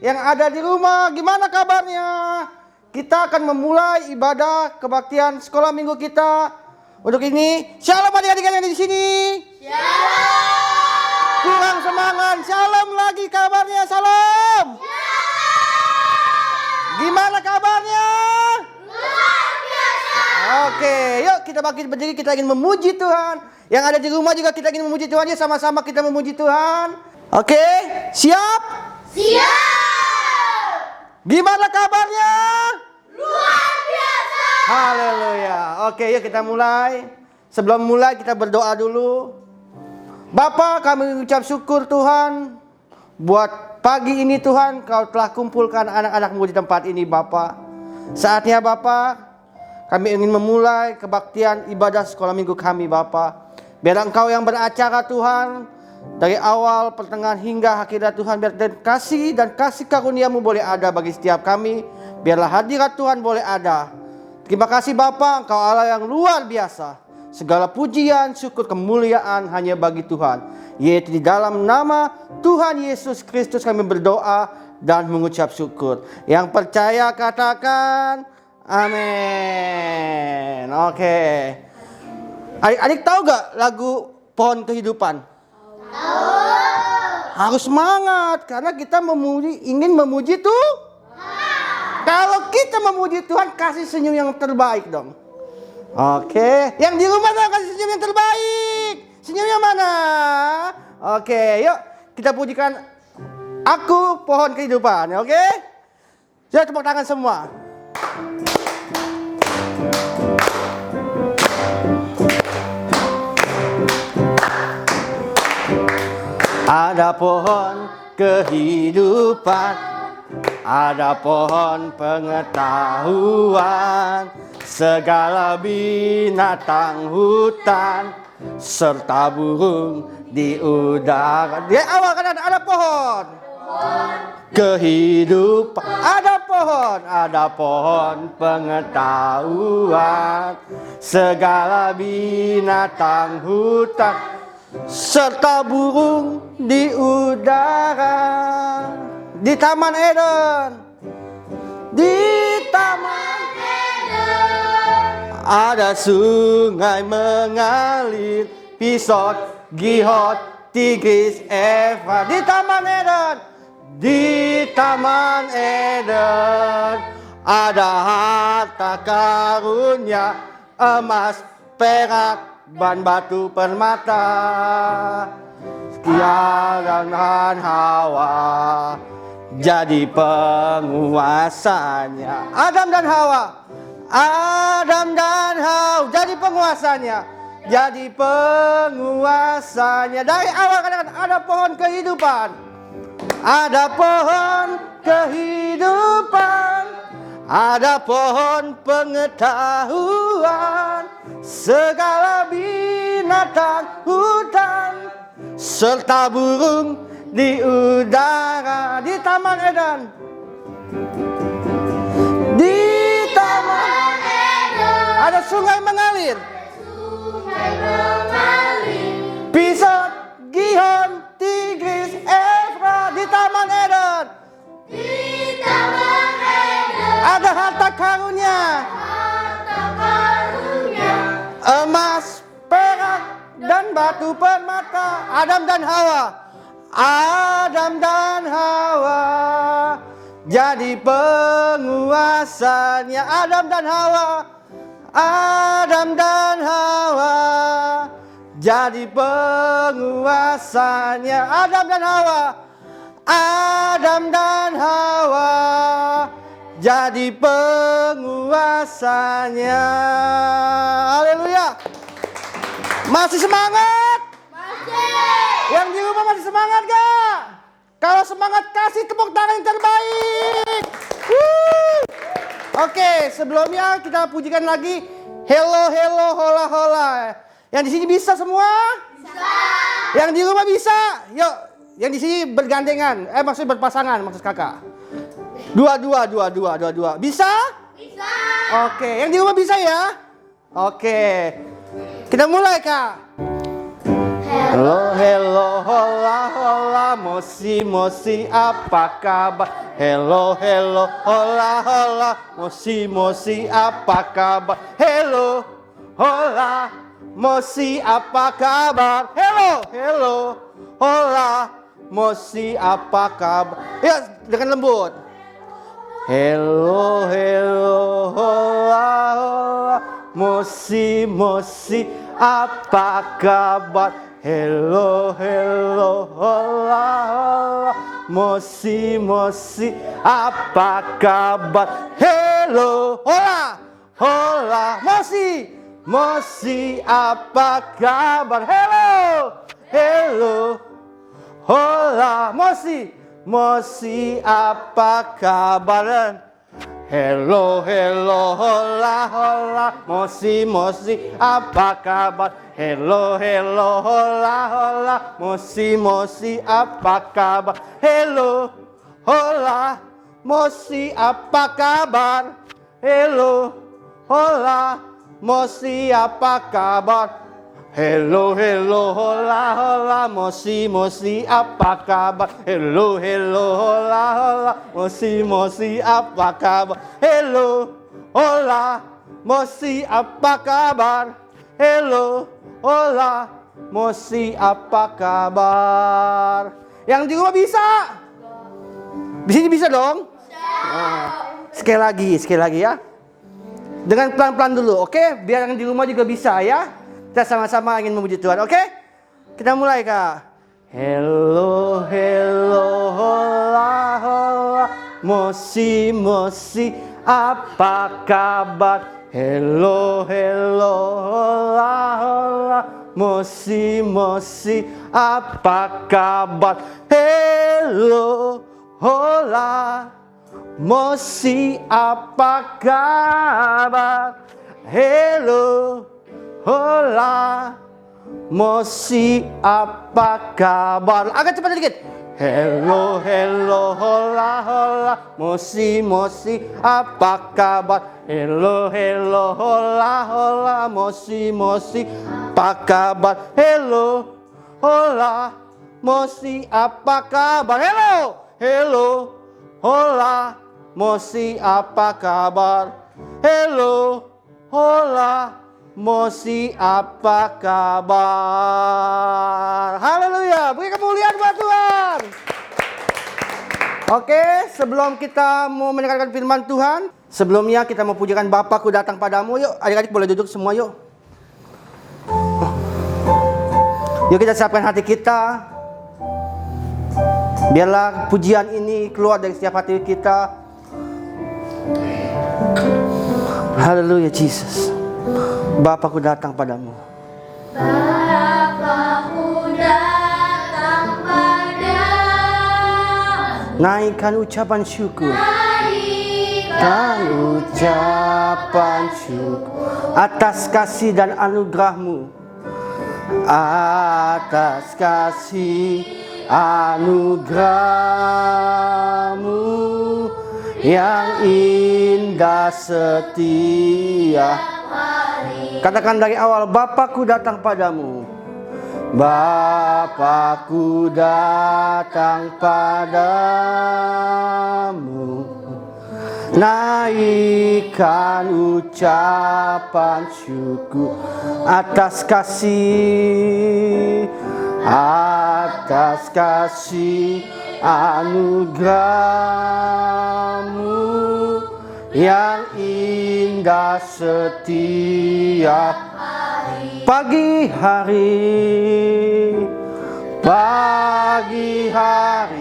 yang ada di rumah, gimana kabarnya? Kita akan memulai ibadah kebaktian sekolah minggu kita. Untuk ini, shalom adik-adik yang di sini. Shalom. Kurang semangat, shalom lagi kabarnya, shalom. Gimana kabarnya? Luar biasa. Oke, yuk kita bangkit berdiri, kita ingin memuji Tuhan. Yang ada di rumah juga kita ingin memuji Tuhan. Yuk sama-sama kita memuji Tuhan. Oke, siap? Siap. Gimana kabarnya? Luar biasa. Haleluya. Oke, yuk kita mulai. Sebelum mulai kita berdoa dulu. Bapa, kami mengucap syukur Tuhan buat pagi ini Tuhan, Kau telah kumpulkan anak-anak-Mu di tempat ini Bapa. Saatnya Bapa, kami ingin memulai kebaktian ibadah sekolah minggu kami Bapa. Biar Engkau yang beracara Tuhan, dari awal, pertengahan hingga akhirnya Tuhan, biar kasih dan kasih karunia-Mu boleh ada bagi setiap kami. Biarlah hadirat Tuhan boleh ada. Terima kasih Bapa, Engkau Allah yang luar biasa. Segala pujian, syukur, kemuliaan hanya bagi Tuhan. Yaitu di dalam nama Tuhan Yesus Kristus kami berdoa dan mengucap syukur. Yang percaya katakan amin. Oke. Adik-adik tahu gak lagu Pohon Kehidupan? Harus semangat karena kita ingin memuji Tuhan. Kalau kita memuji Tuhan, kasih senyum yang terbaik dong. Oke, yang di rumah dong kasih senyum yang terbaik. Senyumnya mana? Oke, yuk kita pujikan Aku Pohon Kehidupan. Oke, jadi tepuk tangan semua. Ada pohon kehidupan, ada pohon pengetahuan, segala binatang hutan, serta burung di udara. Di awal kan ada pohon kehidupan, ada pohon pengetahuan, segala binatang hutan, serta burung di udara. Di Taman Eden, di Taman Eden, ada sungai mengalir, Pisot, Gihot, Tigris, Efrat. Di Taman Eden, di Taman Eden, ada harta karunia, emas, perak, ban batu permata. Adam dan Hawa jadi penguasanya. Adam dan Hawa jadi penguasanya. Jadi penguasanya. Dari awal katakan ada pohon kehidupan. Ada pohon kehidupan. Ada pohon pengetahuan. Segala binatang hutan, serta burung di udara. Di Taman Eden, di Taman Eden, ada sungai mengalir, Pisot, Gihon, Tigris, Efrat. Di Taman Eden, ada harta karunia, emas, perak, dan batu permata. Adam dan Hawa jadi penguasanya. Adam dan Hawa jadi penguasanya. Adam dan Hawa jadi penguasanya. Haleluya. Masih semangat? Masih. Yang di rumah masih semangat gak? Kalau semangat kasih tepuk tangan yang terbaik. Oke, sebelumnya kita pujikan lagi Hello Hello Hola Hola. Yang di sini bisa semua? Bisa. Yang di rumah bisa? Yuk, yang di sini bergandengan. Maksudnya berpasangan maksud kakak. Dua. Bisa? Bisa. Oke, yang di rumah bisa ya? Oke. Kita mulai, Kak. Hello, hello, hola, hola, hola, mosi, mosi, apa kabar? Hello, hello, hola, hola, mosi, mosi, apa kabar? Hello, hola, mosi, apa kabar? Hello, hello, hola, mosi, apa kabar? Ya, dengan lembut. Hello, hello, hola, hola, mosi, mosi, apa kabar? Hello, hello, hola, hola, mosi, mosi, apa kabar? Hello, hola, hola, mosi, mosi, apa kabar? Hello, hello, hola, mosi, mosi, apa kabar? Hello, hello, hola, hola, mosi, mosi, apa kabar? Hello, hello, hola, hola, mosi, mosi, apa kabar? Hello, hola, mosi, apa kabar? Hello, hola, mosi, apa kabar? Hello, hello, hola, hola, mosi, mosi, apa kabar? Hello, hello, hola, hola, mosi, mosi, apa kabar? Hello, hola, mosi, apa kabar? Hello, hola, mosi, apa kabar? Yang di rumah bisa? Di sini bisa dong? Sekali lagi ya. Dengan pelan-pelan dulu, oke? Biar yang di rumah juga bisa ya. Kita sama-sama ingin memuji Tuhan, oke? Kita mulai, Kak. Hello, hello, hola, hola, mosi, mosi, apa kabar? Hello, hello, hola, hola, mosi, mosi, apa kabar? Hello, hola, mosi, apa kabar? Hello, hola, mosi, apa kabar? Agak cepat sedikit. Hello, hello, hola, hola, mosi, mosi, apa kabar? Hello, hello, hola, hola, mosi, mosi, apa kabar? Hello, hola, mosi, apa kabar? Hello, hello, hola, mosi, apa kabar? Hello, hola, mosi, apa kabar? Haleluya, beri kemuliaan buat Tuhan. Oke, sebelum kita mau mendengarkan firman Tuhan, sebelumnya kita mau pujikan Bapakku datang padamu. Yuk, adik-adik boleh duduk semua yuk. Yuk kita siapkan hati kita. Biarlah pujian ini keluar dari setiap hati kita. Haleluya, Jesus. Bapakku datang padamu. Bapakku datang padamu. Naikkan ucapan syukur. Naikkan Ucapan syukur atas kasih dan anugerahmu. Atas kasih anugerahmu yang indah setia. Katakan dari awal, Bapakku datang padamu. Bapakku datang padamu. Naikkan ucapan syukur atas kasih anugerahmu yang indah setiap pagi hari,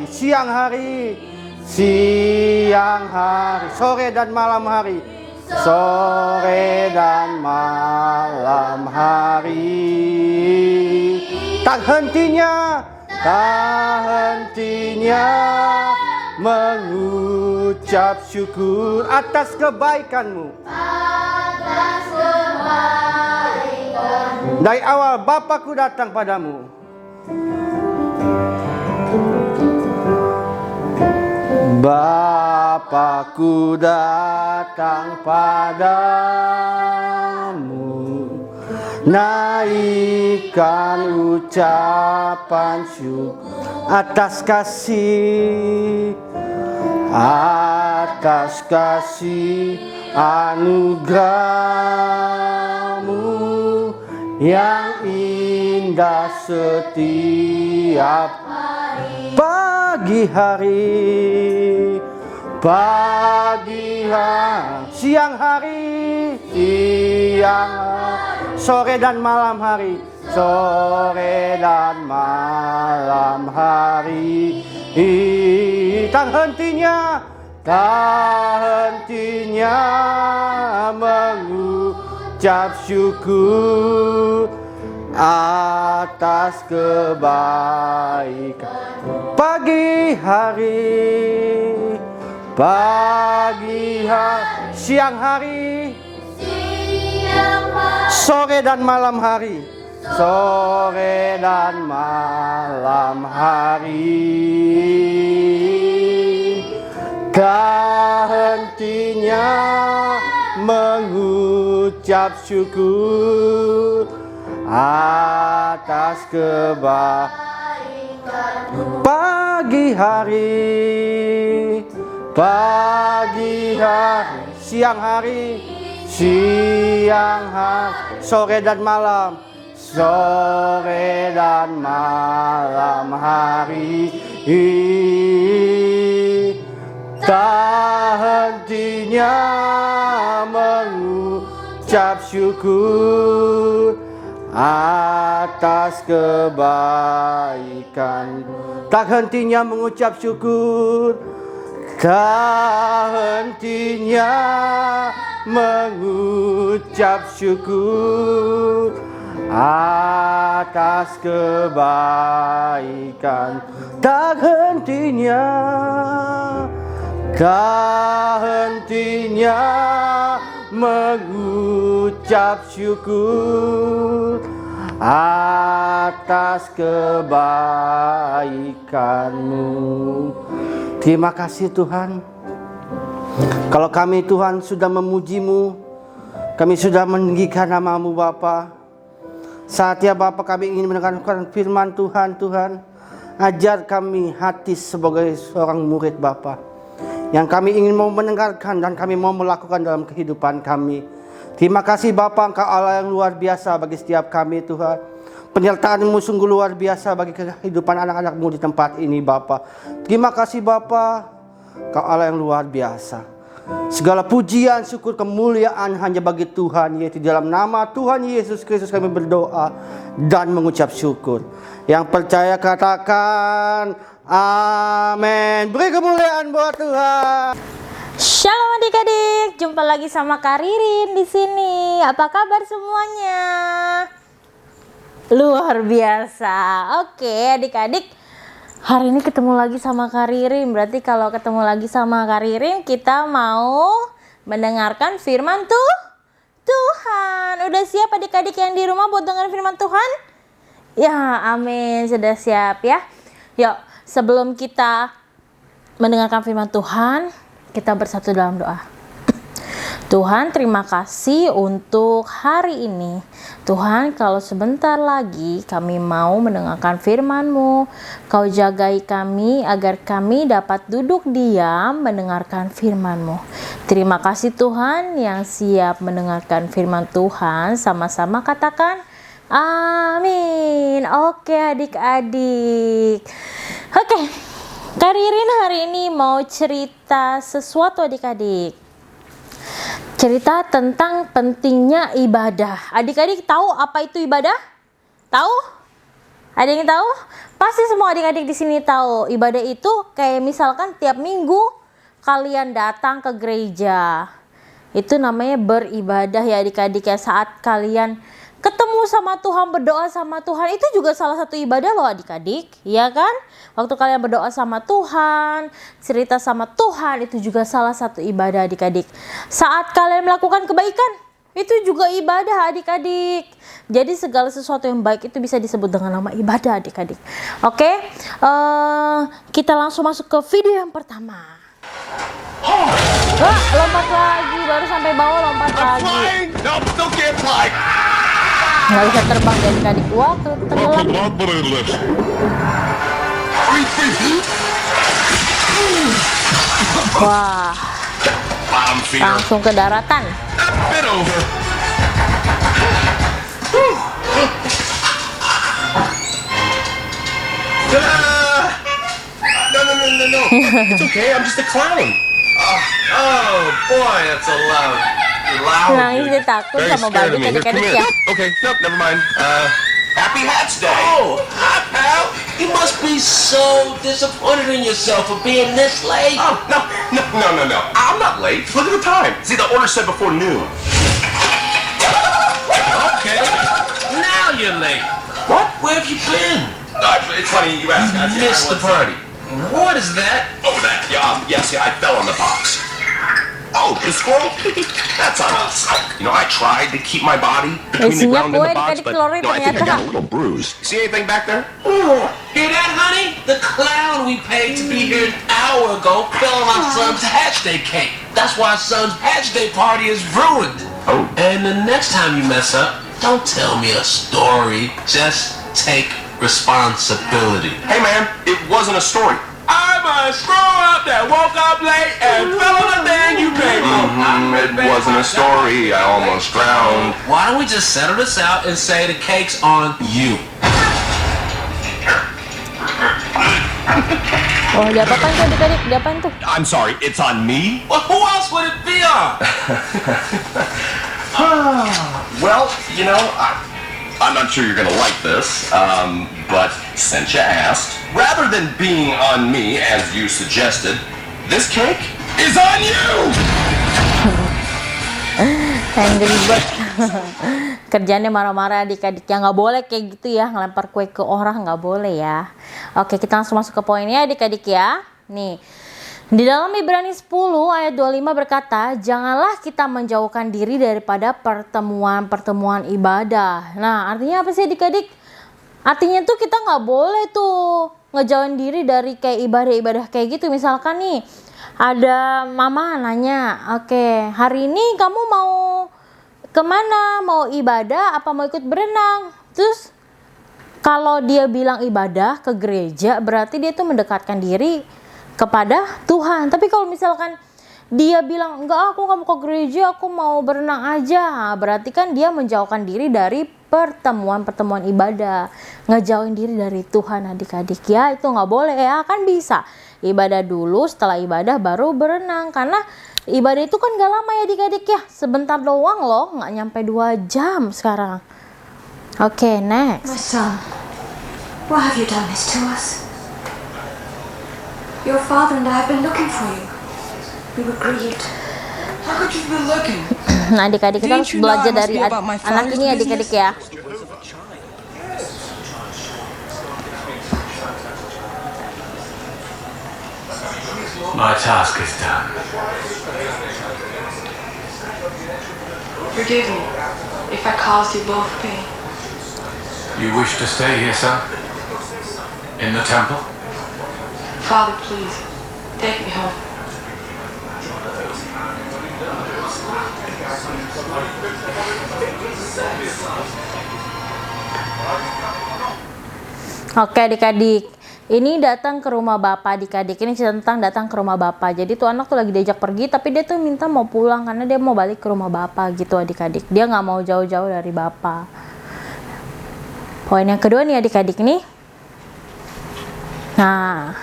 siang hari, sore dan malam hari, tak hentinya mengucap syukur atas kebaikanmu. Dari awal Bapakku datang padamu. Bapakku datang padamu. naikkan ucapan syukur atas kasih, atas kasih anugerah-Mu yang indah setiap pagi hari, siang hari, sore dan malam hari, sore dan malam hari. Tak hentinya mengucap syukur atas kebaikan. Pagi hari, siang hari, sore dan malam hari, sore dan malam hari. Tak hentinya mengucap syukur atas kebaikan. Pagi hari, siang hari, sore dan malam, hari. Tak hentinya mengucap syukur atas kebaikan. Tak hentinya mengucap syukur, tak hentinya mengucap syukur atas kebaikan. Tak hentinya mengucap syukur atas kebaikan-Mu. Terima kasih Tuhan. Kalau kami Tuhan sudah memuji-Mu, kami sudah meninggikan nama-Mu Bapa. Saatnya Bapa kami ingin mendengarkan firman Tuhan. Tuhan, ajar kami hati sebagai seorang murid Bapa, yang kami ingin mau mendengarkan dan kami mau melakukan dalam kehidupan kami. Terima kasih Bapa, Engkau Allah yang luar biasa bagi setiap kami Tuhan. Penyertaan-Mu sungguh luar biasa bagi kehidupan anak-anak-Mu di tempat ini Bapa. Terima kasih Bapa, Engkau Allah yang luar biasa. Segala pujian, syukur, kemuliaan hanya bagi Tuhan, yaitu dalam nama Tuhan Yesus Kristus kami berdoa dan mengucap syukur. Yang percaya katakan amin. Beri kemuliaan buat Tuhan. Shalom adik-adik, jumpa lagi sama Kak Ririn di sini. Apa kabar semuanya? Luar biasa. Oke, adik-adik, hari ini ketemu lagi sama Kak Ririn. Berarti kalau ketemu lagi sama Kak Ririn, kita mau mendengarkan firman Tuhan. Udah siap adik-adik yang di rumah buat dengar firman Tuhan? Ya, amin. Sudah siap ya. Yuk, sebelum kita mendengarkan firman Tuhan, kita bersatu dalam doa. Tuhan, terima kasih untuk hari ini. Tuhan, kalau sebentar lagi kami mau mendengarkan firman-Mu, Kau jagai kami agar kami dapat duduk diam mendengarkan firman-Mu. Terima kasih Tuhan yang siap mendengarkan firman Tuhan. Sama-sama katakan amin. Oke adik-adik. Oke, Kak Ririn hari ini mau cerita sesuatu adik-adik. Cerita tentang pentingnya ibadah. Adik-adik tahu apa itu ibadah? Tahu? Ada yang tahu? Pasti semua adik-adik di sini tahu. Ibadah itu kayak misalkan tiap minggu kalian datang ke gereja. Itu namanya beribadah ya adik-adik ya. Saat kalian ketemu sama Tuhan, berdoa sama Tuhan, itu juga salah satu ibadah loh adik-adik, ya kan? Waktu kalian berdoa sama Tuhan, cerita sama Tuhan, itu juga salah satu ibadah adik-adik. Saat kalian melakukan kebaikan, itu juga ibadah adik-adik. Jadi segala sesuatu yang baik itu bisa disebut dengan nama ibadah adik-adik. Oke, kita langsung masuk ke video yang pertama. Lompat lagi, baru sampai bawah lompat lagi. Nggak bisa terbang dari adik-adik. Wah, tenggelam. Wah, Bottom feeder. langsung ke daratan. Bit over. No. It's okay. I'm just a clown. Oh boy, that's a loud. Nangis dia takut Very sama scared baju of me. Here, come adik-adik here. ya. Okay, nope, never mind. Happy Hats Day. Oh, hi, pal. You must be so disappointed in yourself for being this late. Oh, no. I'm not late. Look at the time. See, the order said before noon. Okay. Now you're late. What? Where have you been? It's funny you ask. Missed the party. What is that? Oh, that. Yeah, yes, I fell on the box. Oh, the squirrel? That's on us. You know, I tried to keep my body between the Isinya ground and kue the box, dikasih but keluarin no, I think I ternyata. got a little bruised. See anything back there? Hear that, honey? The clown we paid to be here an hour ago fell on our son's hatch day cake. That's why our son's hatch day party is ruined. Oh. And the next time you mess up, don't tell me a story. Just take responsibility. Hey, man, it wasn't a story. I'm a screw-up that woke up late and fell on the thing you paid for. It wasn't a story. I almost drowned. Why don't we just settle this out and say the cake's on you? Oh, diapakan tuh adik-adik? Diapain tuh? I'm sorry, it's on me? Well, who else would it be on? Well, you know, I'm not sure you're gonna like this, but since you asked, rather than being on me, as you suggested, this cake is on you! Angry Bird. Kerjaannya marah-marah adik-adik ya, nggak boleh kayak gitu ya, ngelempar kue ke orang nggak boleh ya. Oke, kita langsung masuk ke poinnya adik-adik ya. Nih, di dalam Ibrani 10 ayat 25 berkata, janganlah kita menjauhkan diri daripada pertemuan-pertemuan ibadah. Nah, artinya apa sih adik-adik? Artinya tuh kita nggak boleh tuh ngejauhin diri dari kayak ibadah-ibadah kayak gitu. Misalkan nih, ada mama nanya, oke, hari ini kamu mau kemana? Mau ibadah apa mau ikut berenang? Terus kalau dia bilang ibadah ke gereja, berarti dia tuh mendekatkan diri kepada Tuhan. Tapi kalau misalkan dia bilang, enggak, aku nggak mau ke gereja, aku mau berenang aja, berarti kan dia menjauhkan diri dari pertemuan-pertemuan ibadah, ngejauhin diri dari Tuhan adik-adik ya. Itu nggak boleh ya, kan bisa ibadah dulu, setelah ibadah baru berenang, karena ibadah itu kan gak lama ya adik-adik ya, sebentar doang loh, nggak nyampe 2 jam sekarang. Oke, next. My son, why have you done this to us? Your father and I have been looking for you. We were grieved. How could you be looking? Nah, adik-adik kita harus Didn't you know belajar I must dari be about my anak father's ini adik-adik ya. My task is done. Forgive me if I caused you both pain. You wish to stay here, son? In the temple? Father, please, take me home. Oke adik-adik, ini datang ke rumah bapak adik-adik. Ini cerita tentang datang ke rumah bapak. Jadi tuh anak tuh lagi diajak pergi, tapi dia tuh minta mau pulang karena dia mau balik ke rumah bapak gitu adik-adik. Dia nggak mau jauh-jauh dari bapak. Poin yang kedua nih adik-adik nih. Nah,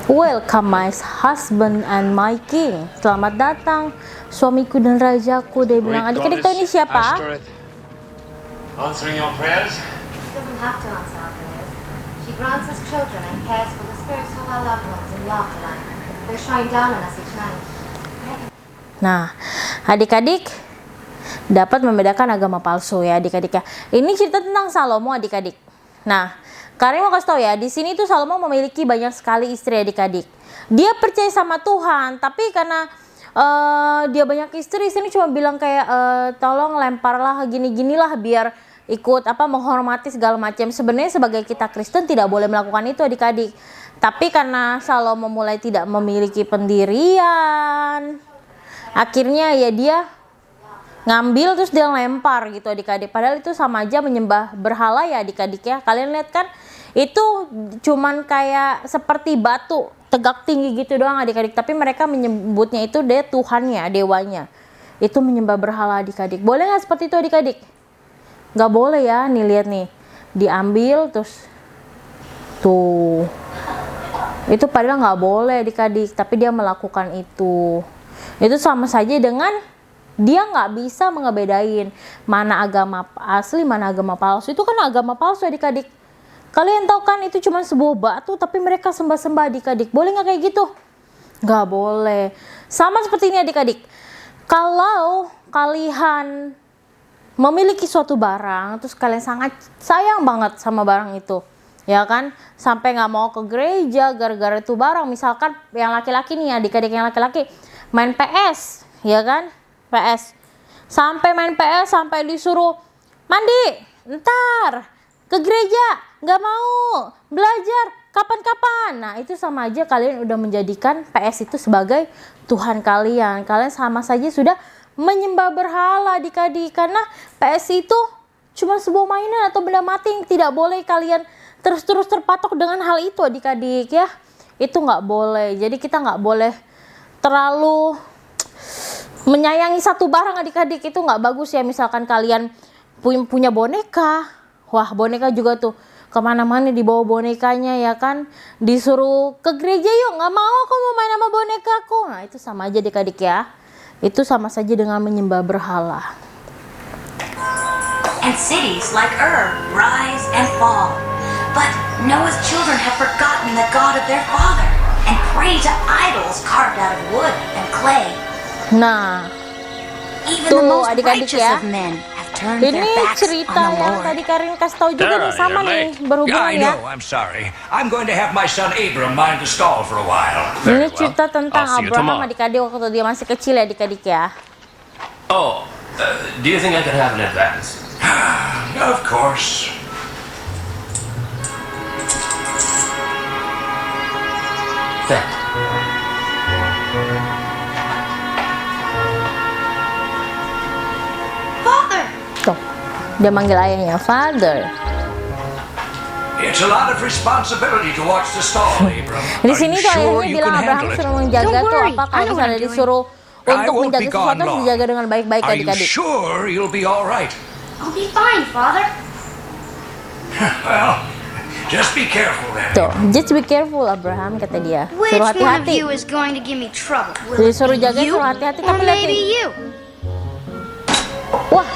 welcome my husband and my king. Selamat datang suamiku dan rajaku. Dia bilang, adik-adik tahu ini siapa? Answering your prayers? She doesn't have to answer our prayers. She grants us children and cares for the spirits of our loved ones in the afterlife. They shine down on us each night. Nah, adik-adik dapat membedakan agama palsu ya adik-adik ya. Ini cerita tentang Salomo adik-adik. Nah, Karin mau kasih tahu ya, di sini tuh Salomo memiliki banyak sekali istri adik-adik. Dia percaya sama Tuhan, tapi karena dia banyak istri, sini cuma bilang kayak tolong lemparlah gini-ginilah biar ikut menghormati segala macam. Sebenarnya sebagai kita Kristen tidak boleh melakukan itu adik-adik. Tapi karena Salomo mulai tidak memiliki pendirian, Akhirnya ya dia ngambil terus dia lempar gitu adik-adik. Padahal itu sama aja menyembah berhala ya adik-adik ya. Kalian lihat kan itu cuman kayak seperti batu tegak tinggi gitu doang adik-adik. Tapi mereka menyebutnya itu dia Tuhannya, dewanya. Itu menyembah berhala adik-adik. Boleh nggak seperti itu adik-adik? Nggak boleh ya. Nih lihat nih. Diambil terus tuh. Itu padahal nggak boleh adik-adik. Tapi dia melakukan itu. Itu sama saja dengan dia nggak bisa mengebedain mana agama asli, mana agama palsu. Itu kan agama palsu adik-adik. Kalian tahu kan itu cuma sebuah batu tapi mereka sembah-sembah adik-adik. Boleh nggak kayak gitu? Nggak boleh. Sama seperti ini adik-adik. Kalau kalian memiliki suatu barang, terus kalian sangat sayang banget sama barang itu, ya kan? Sampai nggak mau ke gereja gara-gara itu barang. Misalkan yang laki-laki nih, adik-adik yang laki-laki main PS, ya kan? PS. Sampai main PS, sampai disuruh mandi, ntar ke gereja, nggak mau belajar, kapan-kapan. Nah itu sama aja kalian udah menjadikan PS itu sebagai Tuhan kalian. Kalian sama saja sudah menyembah berhala adik-adik. Karena PS itu cuma sebuah mainan atau benda mati yang tidak boleh kalian terus-terus terpatok dengan hal itu adik-adik ya. Itu nggak boleh. Jadi kita nggak boleh terlalu menyayangi satu barang adik-adik. Itu nggak bagus ya. Misalkan kalian punya boneka. Wah boneka juga tuh. Kemana-mana dibawa bonekanya ya kan. Disuruh ke gereja yuk. Nggak mau, aku mau main sama bonekaku. Nah itu sama aja adik-adik ya. Itu sama saja dengan menyembah berhala. And cities like rise and fall. But Noah's children have forgotten the God of their father and pray to idols carved out of wood and clay. Nah, Even tuh the most adik-adik righteous ya. of men have turned their Ini backs cerita on the yang Lord. tadi Karin kasih tahu juga nih sama nih berhubungan I ya. know, I'm sorry. I'm going to have my son Abram mind the stall for a while. Ini cerita tentang I'll see you Abraham tomorrow. adik-adik waktu dia masih kecil ya adik-adik ya. Oh, do you think I could have an advance? Of course. Thanks. Father! Tuh, dia manggil ayahnya Father. It's a lot of responsibility to watch the stall, Abram. Di Are sini you tuh sure ayahnya you bilang can Abraham handle it? suruh menjaga Don't tuh worry, apa I kalau know what misalnya I'm doing. disuruh I untuk won't menjaga be sesuatu gone harus long. dijaga dengan baik-baik Are you adik-adik. sure you'll be all right? I'll be fine, Father. Well, just be careful then. Tuh, just be careful Abraham kata dia. Which Suruh one of hati-hati. you is going to give me trouble? Disuruh jaga You suruh hati-hati or tapi lihat maybe nih. you? Wah,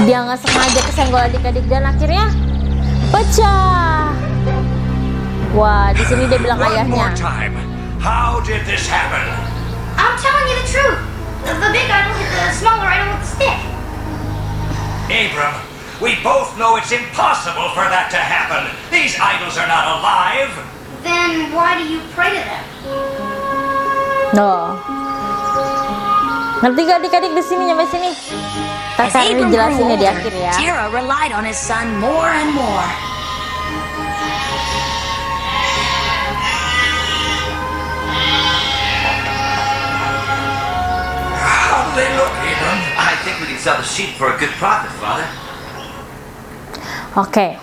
dia nggak sengaja kesenggol adik-adik dan akhirnya pecah. Wah, di sini dia bilang One ayahnya. more time. How did this happen? I'm telling you the truth. The big idol hit the smaller idol with the stick. Abram, we both know it's impossible for that to happen. These idols are not alive. Then why do you pray to them? No. Ngerti gak adik-adik di sini sampai sini? As Kakak Abram jelasinnya grew di older, akhir ya. Terah relied on his son more and more. How do they look, Abram? I think we can sell the sheep for a good profit, Father. Oke.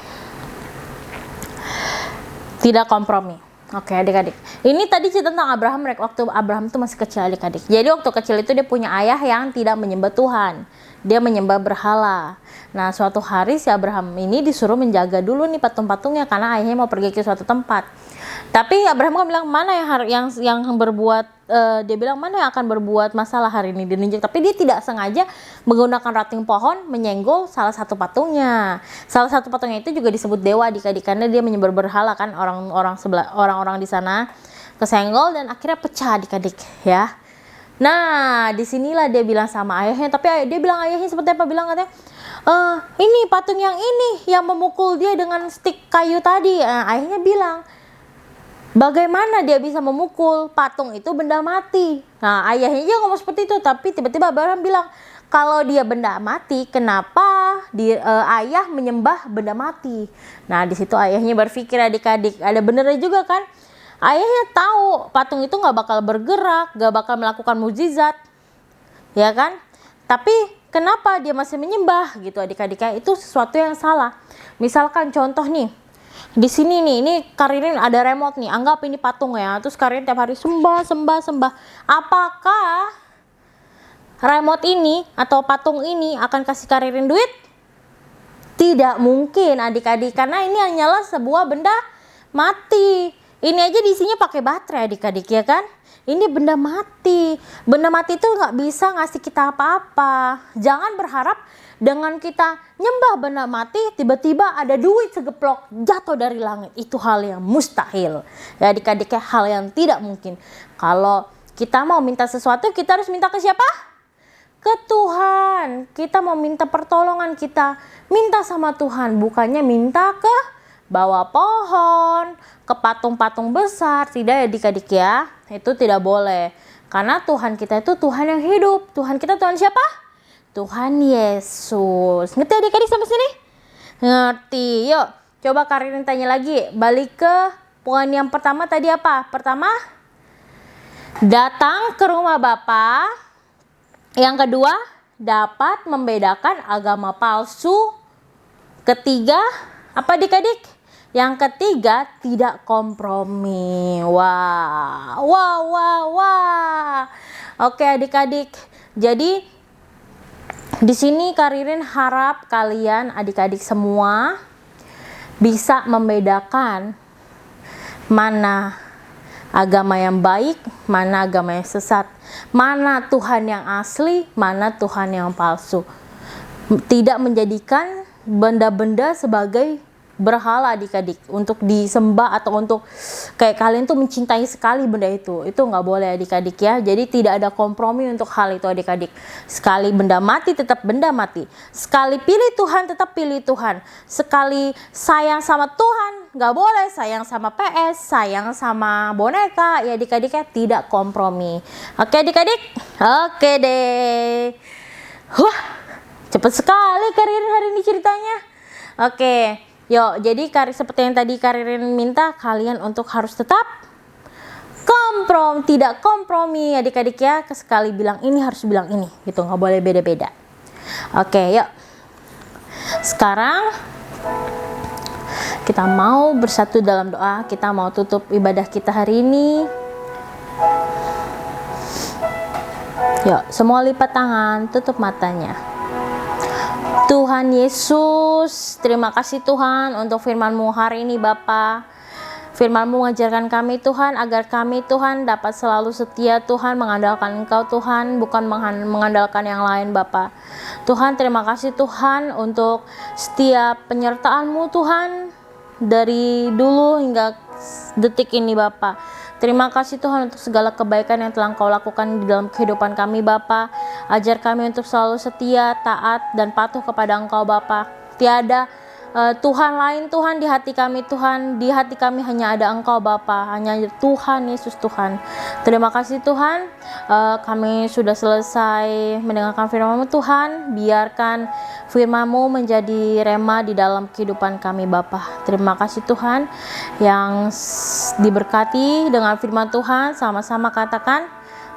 Tidak kompromi. Oke adik-adik. Ini tadi cerita tentang Abraham waktu Abraham itu masih kecil adik-adik. Jadi waktu kecil itu dia punya ayah yang tidak menyembah Tuhan. Dia menyembah berhala. Nah suatu hari si Abraham ini disuruh menjaga dulu nih patung-patungnya karena ayahnya mau pergi ke suatu tempat. Tapi Abraham kan bilang mana yang berbuat dia bilang mana yang akan berbuat masalah hari ini dininjak. Tapi dia tidak sengaja menggunakan ranting pohon menyenggol salah satu patungnya. Salah satu patungnya itu juga disebut dewa adik-adik karena dia menyembah berhala kan orang-orang di sana kesenggol dan akhirnya pecah adik-adik ya. Nah disinilah dia bilang sama ayahnya. Tapi dia bilang ayahnya seperti apa bilang katanya. Ini patung yang ini yang memukul dia dengan stik kayu tadi. Ayahnya bilang. Bagaimana dia bisa memukul patung itu benda mati? Nah ayahnya juga ngomong seperti itu. Tapi tiba-tiba Abraham bilang kalau dia benda mati, kenapa ayah menyembah benda mati? Nah di situ ayahnya berpikir adik-adik, ada benernya juga kan? Ayahnya tahu patung itu nggak bakal bergerak, nggak bakal melakukan mukjizat. ya kan? Tapi kenapa dia masih menyembah gitu adik-adik ya? Itu sesuatu yang salah. Misalkan contoh nih, di sini nih, ini Karirin ada remote nih, anggap ini patung ya, terus Karirin tiap hari sembah. Apakah remote ini atau patung ini akan kasih Karirin duit? Tidak mungkin adik-adik, karena ini hanyalah sebuah benda mati. Ini aja diisinya pakai baterai adik-adik ya kan? Ini benda mati. Benda mati itu nggak bisa ngasih kita apa-apa. Jangan berharap dengan kita nyembah benda mati tiba-tiba ada duit segeplok jatuh dari langit. Itu hal yang mustahil. Ya adik-adik, hal yang tidak mungkin. Kalau kita mau minta sesuatu, kita harus minta ke siapa? Ke Tuhan. Kita mau minta pertolongan, kita minta sama Tuhan, bukannya minta ke bawah pohon, ke patung-patung besar. Tidak ya adik-adik ya, itu tidak boleh. Karena Tuhan kita itu Tuhan yang hidup. Tuhan kita Tuhan siapa? Tuhan Yesus. Ngerti adik-adik sampai sini? Ngerti. Yuk, coba Karirin tanya lagi. Balik ke poin yang pertama tadi apa? Pertama, datang ke rumah Bapa. Yang kedua, dapat membedakan agama palsu. Ketiga, apa adik-adik? Yang ketiga, tidak kompromi. Wah. Oke adik-adik. Jadi di sini Karirin harap kalian adik-adik semua bisa membedakan mana agama yang baik, mana agama yang sesat, mana Tuhan yang asli, mana Tuhan yang palsu. Tidak menjadikan benda-benda sebagai berhala adik-adik untuk disembah atau untuk kayak kalian tuh mencintai sekali benda itu nggak boleh adik-adik ya. Jadi tidak ada kompromi untuk hal itu adik-adik. Sekali benda mati tetap benda mati, sekali pilih Tuhan tetap pilih Tuhan, sekali sayang sama Tuhan nggak boleh sayang sama PS, sayang sama boneka ya adik-adik ya, tidak kompromi. Oke adik-adik, oke deh. Cepet sekali Karirin hari ini ceritanya. Oke, yuk, jadi seperti yang tadi Karirin minta kalian untuk harus tetap tidak kompromi adik-adik ya. Sekali bilang ini harus bilang ini, gitu, nggak boleh beda-beda. Oke, yuk. Sekarang kita mau bersatu dalam doa. Kita mau tutup ibadah kita hari ini. Yuk, semua lipat tangan, tutup matanya. Tuhan Yesus, terima kasih Tuhan untuk firman-Mu hari ini Bapa. Firman-Mu mengajarkan kami Tuhan agar kami Tuhan dapat selalu setia Tuhan, mengandalkan Engkau Tuhan, bukan mengandalkan yang lain Bapa. Tuhan terima kasih Tuhan untuk setiap penyertaan-Mu Tuhan dari dulu hingga detik ini Bapa. Terima kasih Tuhan untuk segala kebaikan yang telah Engkau lakukan di dalam kehidupan kami Bapa. Ajar kami untuk selalu setia, taat, dan patuh kepada Engkau Bapa. Tiada Tuhan lain Tuhan di hati kami Tuhan. Di hati kami hanya ada Engkau Bapa, hanya Tuhan Yesus Tuhan. Terima kasih Tuhan, kami sudah selesai mendengarkan firman-Mu Tuhan. Biarkan firman-Mu menjadi rema di dalam kehidupan kami Bapa. Terima kasih Tuhan yang diberkati dengan firman Tuhan. Sama-sama katakan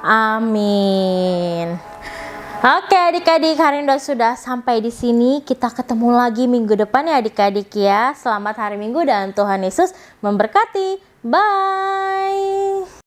amin. Oke adik-adik, hari ini sudah sampai di sini. Kita ketemu lagi minggu depan ya adik-adik ya. Selamat hari Minggu dan Tuhan Yesus memberkati. Bye.